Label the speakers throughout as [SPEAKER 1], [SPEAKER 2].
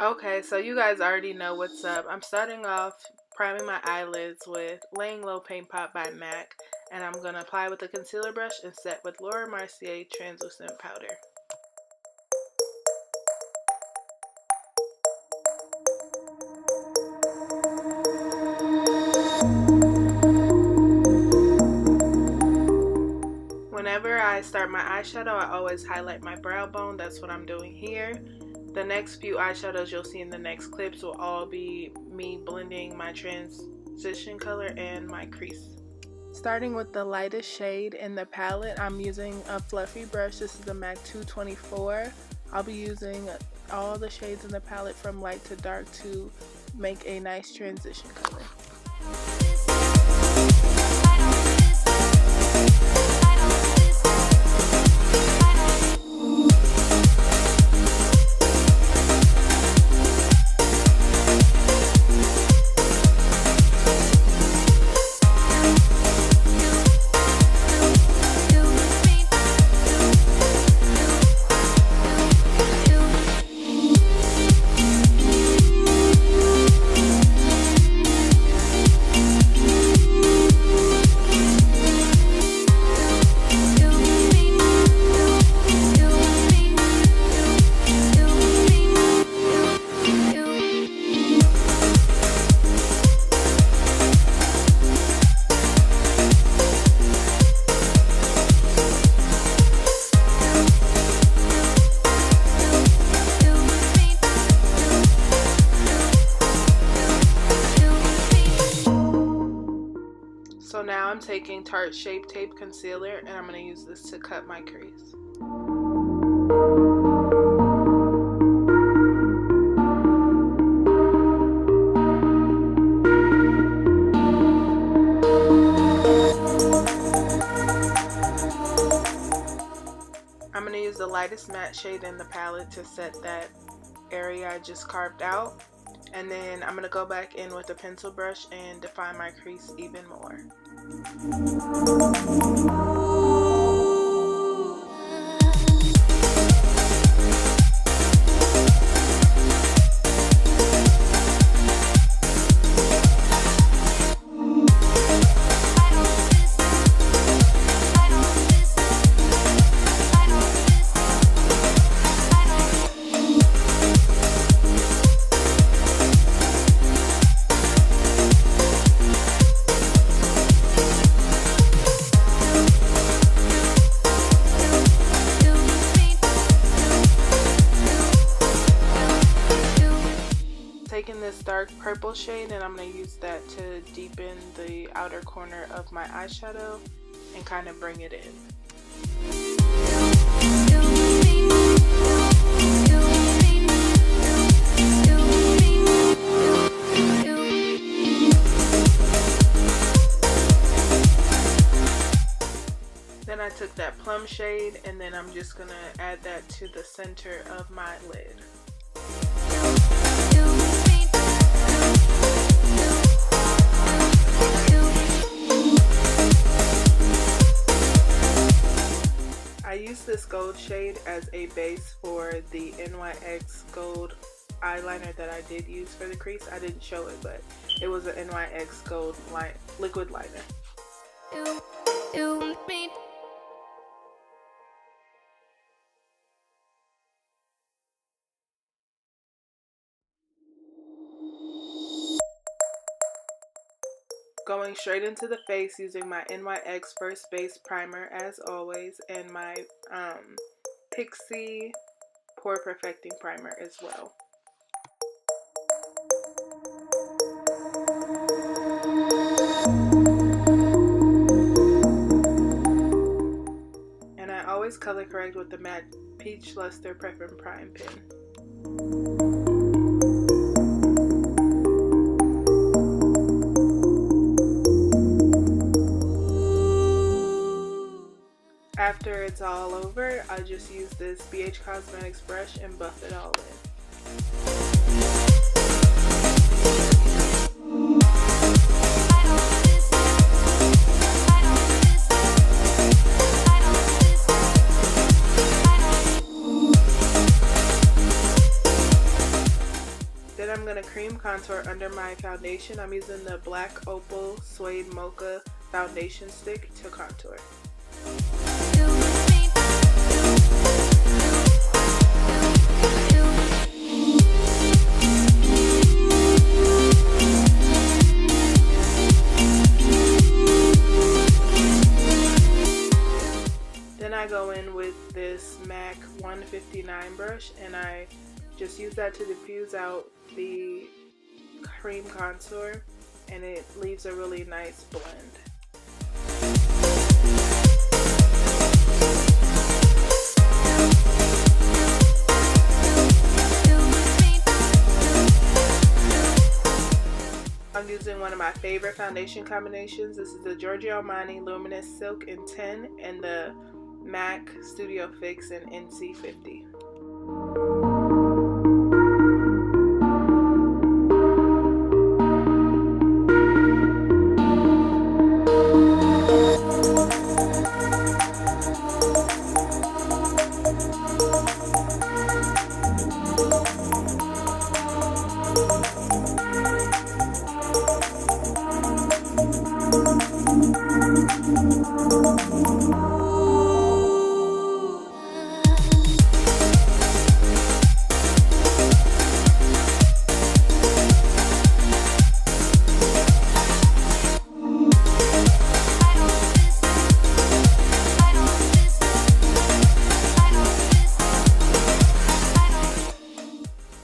[SPEAKER 1] Okay, so you guys already know what's up. I'm starting off priming my eyelids with Laying Low Paint Pot by MAC, and I'm going to apply with a concealer brush and set with Mercier Translucent powder. Whenever I start my eyeshadow, I always highlight my brow bone. That's what I'm doing here. The next few eyeshadows you'll see in the next clips will all be me blending my transition color and my crease. Starting with the lightest shade in the palette, I'm using a fluffy brush. This is the MAC 224. I'll be using all the shades in the palette from light to dark to make a nice transition color. So now I'm taking Tarte Shape Tape Concealer and I'm going to use this to cut my crease. I'm going to use the lightest matte shade in the palette to set that area I just carved out. And then I'm going to go back in with a pencil brush and define my crease even more. Taking this dark purple shade and I'm going to use that to deepen the outer corner of my eyeshadow and kind of bring it in. Then I took that plum shade and then I'm just going to add that to the center of my lid. I use this gold shade as a base for the NYX gold eyeliner that I did use for the crease. I didn't show it, but it was an NYX gold liquid liner. Going straight into the face using my NYX First Base primer as always, and my Pixie Pore Perfecting primer as well. And I always color correct with the matte Peach Luster Prep and Prime pen. After it's all over, I just use this BH Cosmetics brush and buff it all in. Then I'm going to cream contour under my foundation. I'm using the black Opal Suede Mocha foundation stick to contour. Then I go in with this MAC 159 brush and I just use that to diffuse out the cream contour, and it leaves a really nice blend. I'm using one of my favorite foundation combinations. This is the Giorgio Armani Luminous Silk in 10 and the MAC Studio Fix in NC50.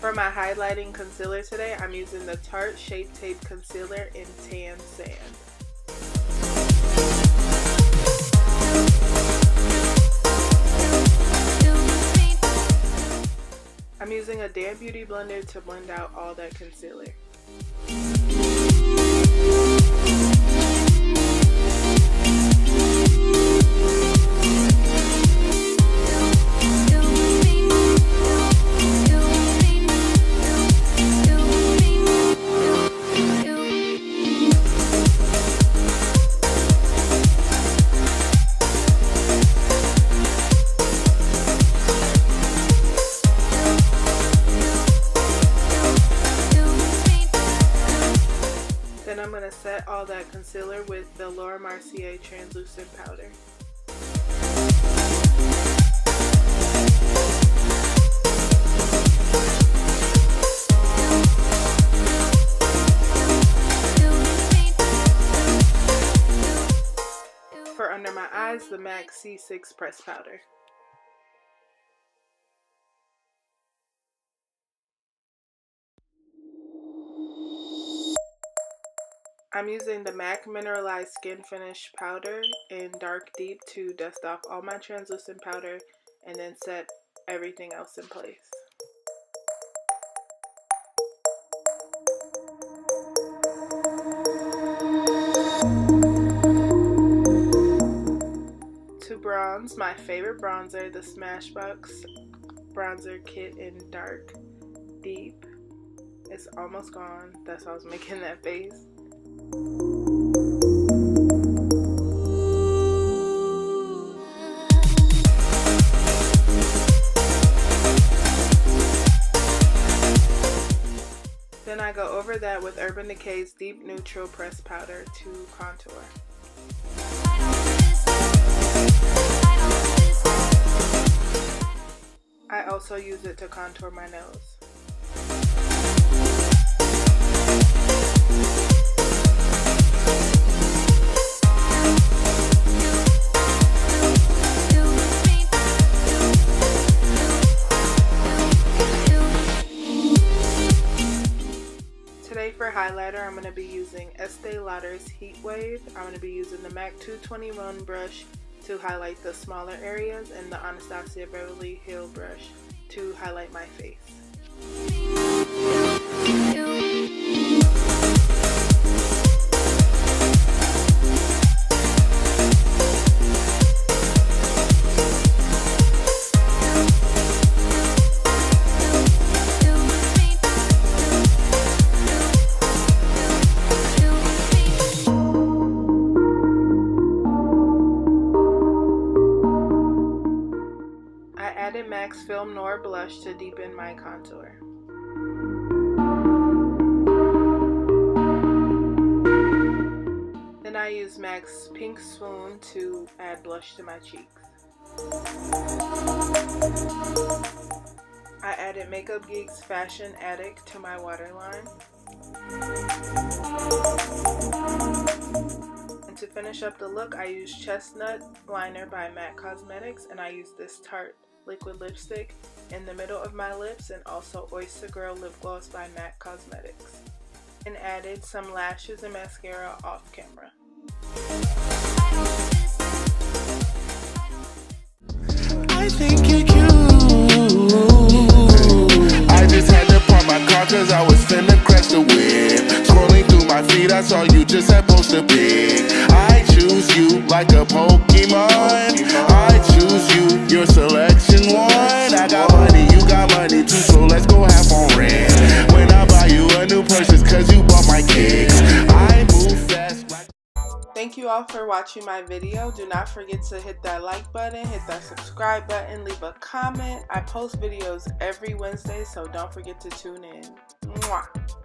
[SPEAKER 1] For my highlighting concealer today, I'm using the Tarte Shape Tape Concealer in Tan Sand. I'm using a damp beauty blender to blend out all that concealer. Then I'm going to set all that concealer with the Mercier Translucent powder. For under my eyes, the MAC C6 press powder. I'm using the MAC Mineralized Skin Finish powder in Dark Deep to dust off all my translucent powder and then set everything else in place. To bronze, my favorite bronzer, the Smashbox bronzer kit in Dark Deep. It's almost gone. That's why I was making that face. Then I go over that with Urban Decay's Deep Neutral Press Powder to contour. I also use it to contour my nose. Today for highlighter, I'm going to be using Estee Lauder's Heat Wave. I'm going to be using the MAC 221 brush to highlight the smaller areas and the Anastasia Beverly Hills brush to highlight my face. MAC's Film Noir blush to deepen my contour. I use MAC's Pink Swoon to add blush to my cheeks. I added Makeup Geek's Fashion Addict to my waterline. And to finish up the look, I used Chestnut Liner by MAC Cosmetics, and I used this Tarte liquid lipstick in the middle of my lips, and also Oyster Girl Lip Gloss by MAC Cosmetics. And added some lashes and mascara off camera.
[SPEAKER 2] I think you're cute. I just had to park my car cause I was finna crash the whip. Scrolling through my feed, I saw you just had posted big. I choose you like a Pokemon. I choose you, your selection one. I got money, you got money too, so let's go have on rent. When I buy you a new purchase cause you bought my kicks. I move fast like...
[SPEAKER 1] Thank you all for watching my video. Do not forget to hit that like button, hit that subscribe button, leave a comment. I post videos every Wednesday, so don't forget to tune in. Mwah.